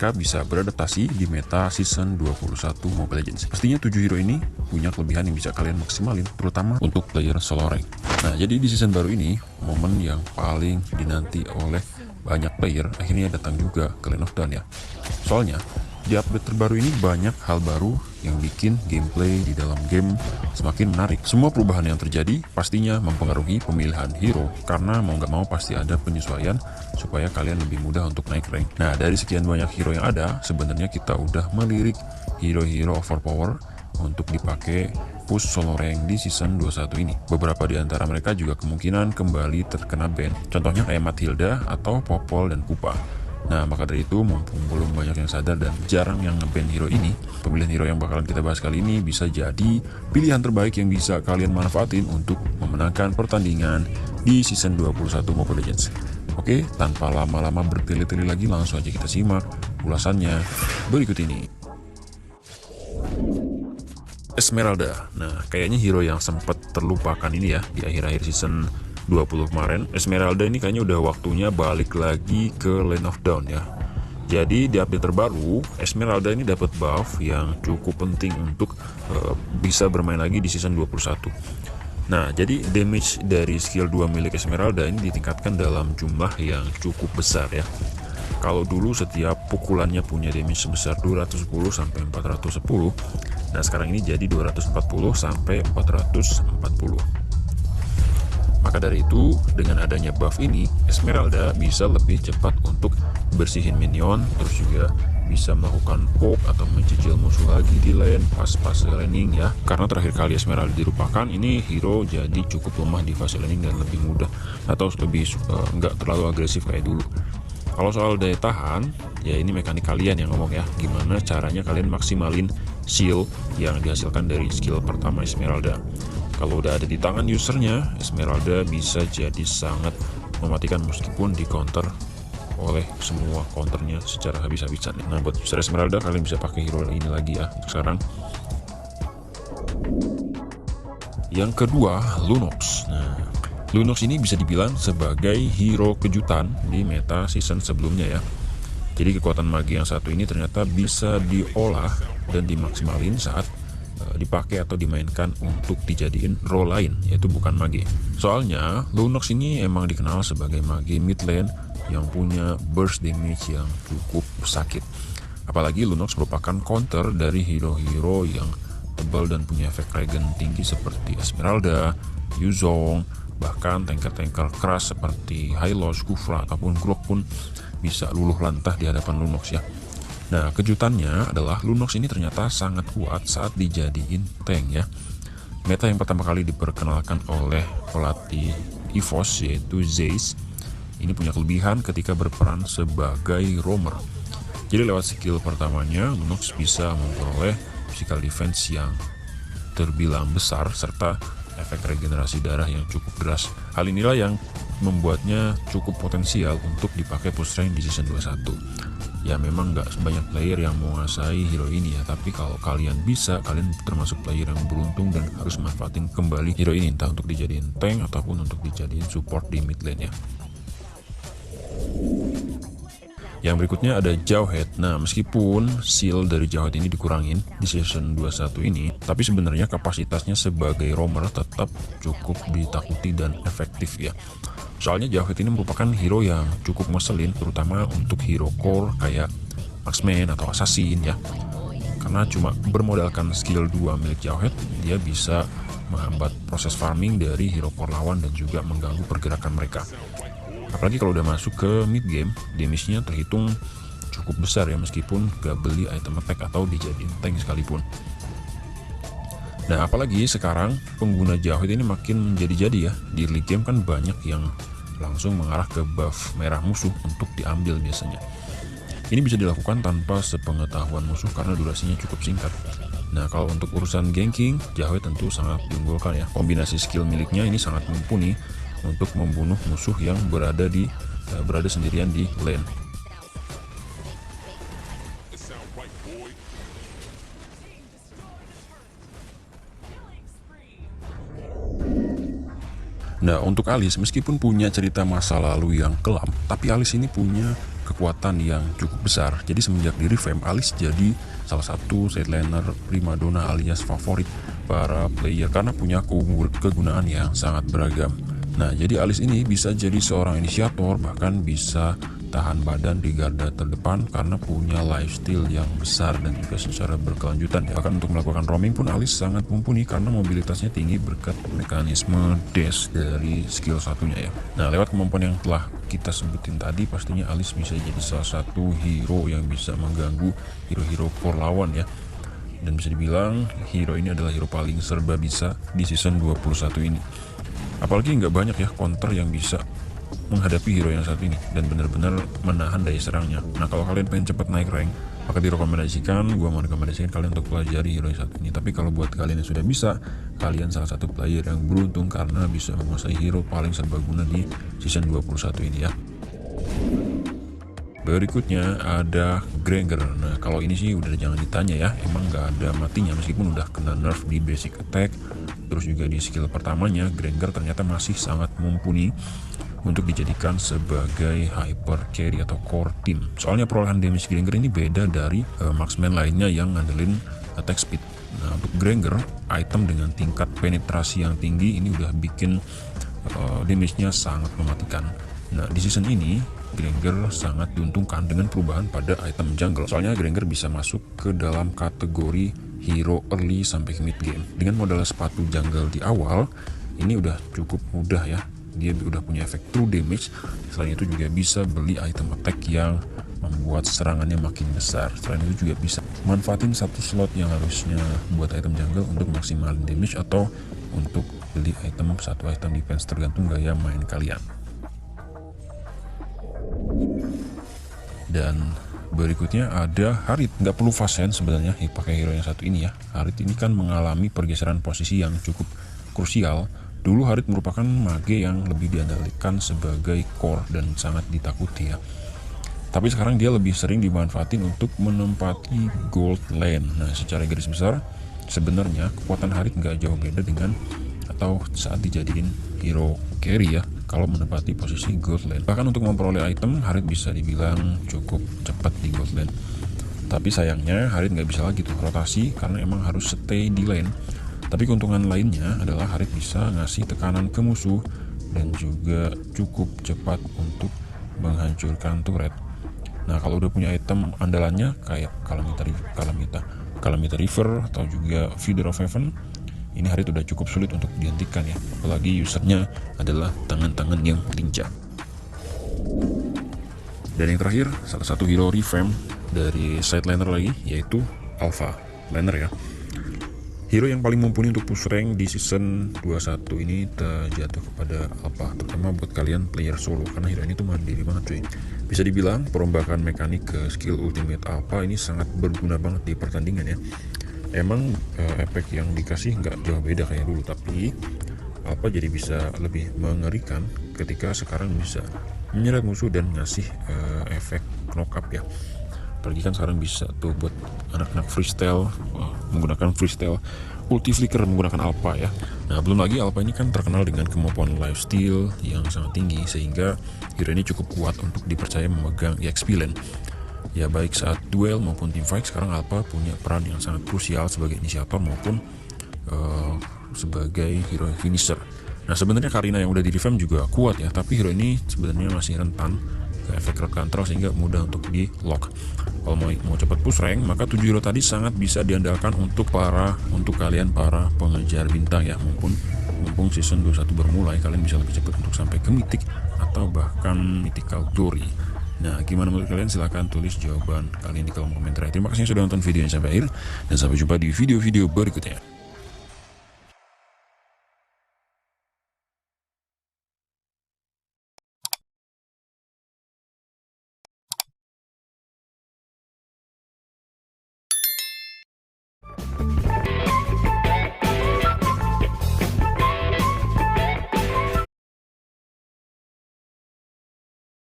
mereka bisa beradaptasi di meta season 21 Mobile Legends. Pastinya 7 hero ini punya kelebihan yang bisa kalian maksimalin, terutama untuk player solo rank. Nah, jadi di season baru ini, momen yang paling dinanti oleh banyak player akhirnya datang juga ke Land of Dawn ya. Soalnya, di update terbaru ini banyak hal baru yang bikin gameplay di dalam game semakin menarik. Semua perubahan yang terjadi pastinya mempengaruhi pemilihan hero, karena mau nggak mau pasti ada penyesuaian supaya kalian lebih mudah untuk naik rank. Nah, dari sekian banyak hero yang ada, sebenarnya kita udah melirik hero-hero overpower untuk dipakai push solo rank di season 21 ini. Beberapa di antara mereka juga kemungkinan kembali terkena ban. Contohnya kayak Matilda atau Popol dan Pupa. Nah, maka dari itu, mumpung belum banyak yang sadar dan jarang yang nge-ban hero ini, pemilihan hero yang bakalan kita bahas kali ini bisa jadi pilihan terbaik yang bisa kalian manfaatin untuk memenangkan pertandingan di season 21 Mobile Legends. Oke, tanpa lama-lama bertele-tele lagi, langsung aja kita simak ulasannya berikut ini. Esmeralda. Nah, kayaknya hero yang sempat terlupakan ini ya di akhir-akhir season 20 kemarin. Esmeralda ini kayaknya udah waktunya balik lagi ke Land of Dawn ya. Jadi di update terbaru, Esmeralda ini dapat buff yang cukup penting untuk bisa bermain lagi di season 21. Nah, jadi damage dari skill 2 milik Esmeralda ini ditingkatkan dalam jumlah yang cukup besar ya. Kalau dulu setiap pukulannya punya damage sebesar 210 sampai 410. Nah, sekarang ini jadi 240 sampai 440. Maka dari itu, dengan adanya buff ini, Esmeralda bisa lebih cepat untuk bersihin minion, terus juga bisa melakukan poke atau mencicil musuh lagi di lane pas fase laning ya. Karena terakhir kali Esmeralda dilupakan, ini hero jadi cukup lemah di fase laning dan lebih mudah atau lebih nggak terlalu agresif kayak dulu. Kalau soal daya tahan, ya ini mekanik kalian yang ngomong ya, gimana caranya kalian maksimalin shield yang dihasilkan dari skill pertama Esmeralda. Kalau udah ada di tangan usernya, Esmeralda bisa jadi sangat mematikan meskipun di counter oleh semua counternya secara habis-habisan. Nah, buat user Esmeralda, kalian bisa pakai hero ini lagi ya untuk sekarang. Yang kedua, Lunox. Nah, Lunox ini bisa dibilang sebagai hero kejutan di meta season sebelumnya ya. Jadi kekuatan magi yang satu ini ternyata bisa diolah dan dimaksimalin saat dipakai atau dimainkan untuk dijadiin role lain, yaitu bukan mage. Soalnya Lunox ini emang dikenal sebagai mage mid lane yang punya burst damage yang cukup sakit. Apalagi Lunox merupakan counter dari hero-hero yang tebal dan punya efek regen tinggi seperti Esmeralda, Yuzong, bahkan tanker-tanker keras seperti Hylos, Kufra ataupun Grok pun bisa luluh lantah di hadapan Lunox ya. Nah, kejutannya adalah Lunox ini ternyata sangat kuat saat dijadiin tank ya. Meta yang pertama kali diperkenalkan oleh pelatih EVOS yaitu Zeyes ini punya kelebihan ketika berperan sebagai roamer. Jadi lewat skill pertamanya, Lunox bisa memperoleh physical defense yang terbilang besar serta efek regenerasi darah yang cukup deras. Hal inilah yang membuatnya cukup potensial untuk dipakai push rank di season 21. Ya memang nggak banyak player yang menguasai hero ini ya, tapi kalau kalian bisa, kalian termasuk player yang beruntung dan harus manfaatin kembali hero ini, entah untuk dijadiin tank ataupun untuk dijadiin support di mid lane ya. Yang berikutnya ada Jawhead. Nah, meskipun seal dari Jawhead ini dikurangin di season 21 ini, tapi sebenarnya kapasitasnya sebagai roamer tetap cukup ditakuti dan efektif ya. Soalnya Jawhead ini merupakan hero yang cukup ngeselin, terutama untuk hero core kayak Marksman atau Assassin ya. Karena cuma bermodalkan skill 2 milik Jawhead, dia bisa menghambat proses farming dari hero core lawan dan juga mengganggu pergerakan mereka. Apalagi kalau udah masuk ke mid game, damage-nya terhitung cukup besar ya, meskipun gak beli item attack atau dijadiin tank sekalipun. Nah, apalagi sekarang pengguna Jawhead ini makin menjadi-jadi ya. Di early game kan banyak yang langsung mengarah ke buff merah musuh untuk diambil biasanya. Ini bisa dilakukan tanpa sepengetahuan musuh karena durasinya cukup singkat. Nah, kalau untuk urusan ganking, Jawhead tentu sangat diunggulkan ya. Kombinasi skill miliknya ini sangat mumpuni untuk membunuh musuh yang berada sendirian di lane. Nah, untuk Alice, meskipun punya cerita masa lalu yang kelam, tapi Alice ini punya kekuatan yang cukup besar. Jadi semenjak di revamp, Alice jadi salah satu side laner primadona alias favorit para player karena punya kegunaan yang sangat beragam. Nah, jadi Alice ini bisa jadi seorang inisiator, bahkan bisa tahan badan di garda terdepan karena punya lifesteal yang besar dan juga secara berkelanjutan ya. Bahkan untuk melakukan roaming pun Alice sangat mumpuni karena mobilitasnya tinggi berkat mekanisme dash dari skill satunya ya. Nah, lewat kemampuan yang telah kita sebutin tadi, pastinya Alice bisa jadi salah satu hero yang bisa mengganggu hero-hero core lawan ya. Dan bisa dibilang hero ini adalah hero paling serba bisa di season 21 ini. Apalagi nggak banyak ya counter yang bisa menghadapi hero yang satu ini dan benar-benar menahan daya serangnya. Nah, kalau kalian pengen cepat naik rank, maka direkomendasikan, gue mau rekomendasikan kalian untuk pelajari hero yang satu ini. Tapi kalau buat kalian yang sudah bisa, kalian salah satu player yang beruntung karena bisa menguasai hero paling serbaguna di season 21 ini ya. Berikutnya ada Granger. Nah, kalau ini sih udah jangan ditanya ya, emang nggak ada matinya meskipun udah kena nerf di basic attack. Terus juga di skill pertamanya, Granger ternyata masih sangat mumpuni untuk dijadikan sebagai hyper carry atau core team. Soalnya perolehan damage Granger ini beda dari marksman lainnya yang ngandelin attack speed. Nah, untuk Granger, item dengan tingkat penetrasi yang tinggi ini udah bikin damage-nya sangat mematikan. Nah, di season ini Granger sangat diuntungkan dengan perubahan pada item jungle. Soalnya Granger bisa masuk ke dalam kategori hero early sampai ke mid game. Dengan modal sepatu jungle di awal, ini udah cukup mudah ya. Dia udah punya efek true damage. Selain itu juga bisa beli item attack yang membuat serangannya makin besar. Selain itu juga bisa manfaatin satu slot yang harusnya buat item jungle untuk maksimalin damage atau untuk beli satu item defense, tergantung gaya main kalian. Dan berikutnya ada Harit. Nggak perlu Fasen sebenarnya pakai hero yang satu ini ya. Harit ini kan mengalami pergeseran posisi yang cukup krusial. Dulu Harit merupakan mage yang lebih diandalkan sebagai core dan sangat ditakuti ya. Tapi sekarang dia lebih sering dimanfaatin untuk menempati gold lane. Nah, secara garis besar sebenarnya kekuatan Harit nggak jauh beda dengan atau saat dijadiin hero carry ya kalau menempati posisi gold lane. Bahkan untuk memperoleh item, Harit bisa dibilang cukup cepat di gold lane. Tapi sayangnya Harit nggak bisa lagi tuh rotasi karena emang harus stay di lane. Tapi keuntungan lainnya adalah Harit bisa ngasih tekanan ke musuh dan juga cukup cepat untuk menghancurkan turret. Nah, kalau udah punya item andalannya kayak Calamity River atau juga Feeder of Heaven, ini Harit udah cukup sulit untuk dihentikan ya. Apalagi usernya adalah tangan-tangan yang lincah. Dan yang terakhir, salah satu hero revamp dari side laner lagi, yaitu Alpha laner ya. Hero yang paling mumpuni untuk push rank di season 21 ini terjatuh kepada Alpha, terutama buat kalian player solo, karena hero ini tuh mandiri banget cuy. Bisa dibilang perombakan mekanik ke skill ultimate Alpha ini sangat berguna banget di pertandingan ya. Emang efek yang dikasih nggak jauh beda kayak dulu, tapi Alpha jadi bisa lebih mengerikan ketika sekarang bisa menyeret musuh dan ngasih efek knock up ya. Apalagi kan sekarang bisa tuh buat anak-anak freestyle menggunakan freestyle ulti flicker menggunakan Alpha ya. Nah, belum lagi Alpha ini kan terkenal dengan kemampuan lifesteal yang sangat tinggi sehingga hero ini cukup kuat untuk dipercaya memegang EXP lane. Ya, baik saat duel maupun teamfight, sekarang Alpha punya peran yang sangat krusial sebagai inisiator maupun sebagai hero finisher. Nah, sebenarnya Karina yang udah di revamp juga kuat ya, tapi hero ini sebenarnya masih rentan ke efek red control sehingga mudah untuk di lock. Kalau mau cepat push rank, maka 7 hero tadi sangat bisa diandalkan untuk kalian para pengejar bintang ya. Mumpung season 21 bermulai, kalian bisa lebih cepat untuk sampai ke mythic atau bahkan mythical glory. Nah, gimana menurut kalian? Silahkan tulis jawaban kalian di kolom komentar. Terima kasih sudah nonton videonya sampai akhir dan sampai jumpa di video-video berikutnya.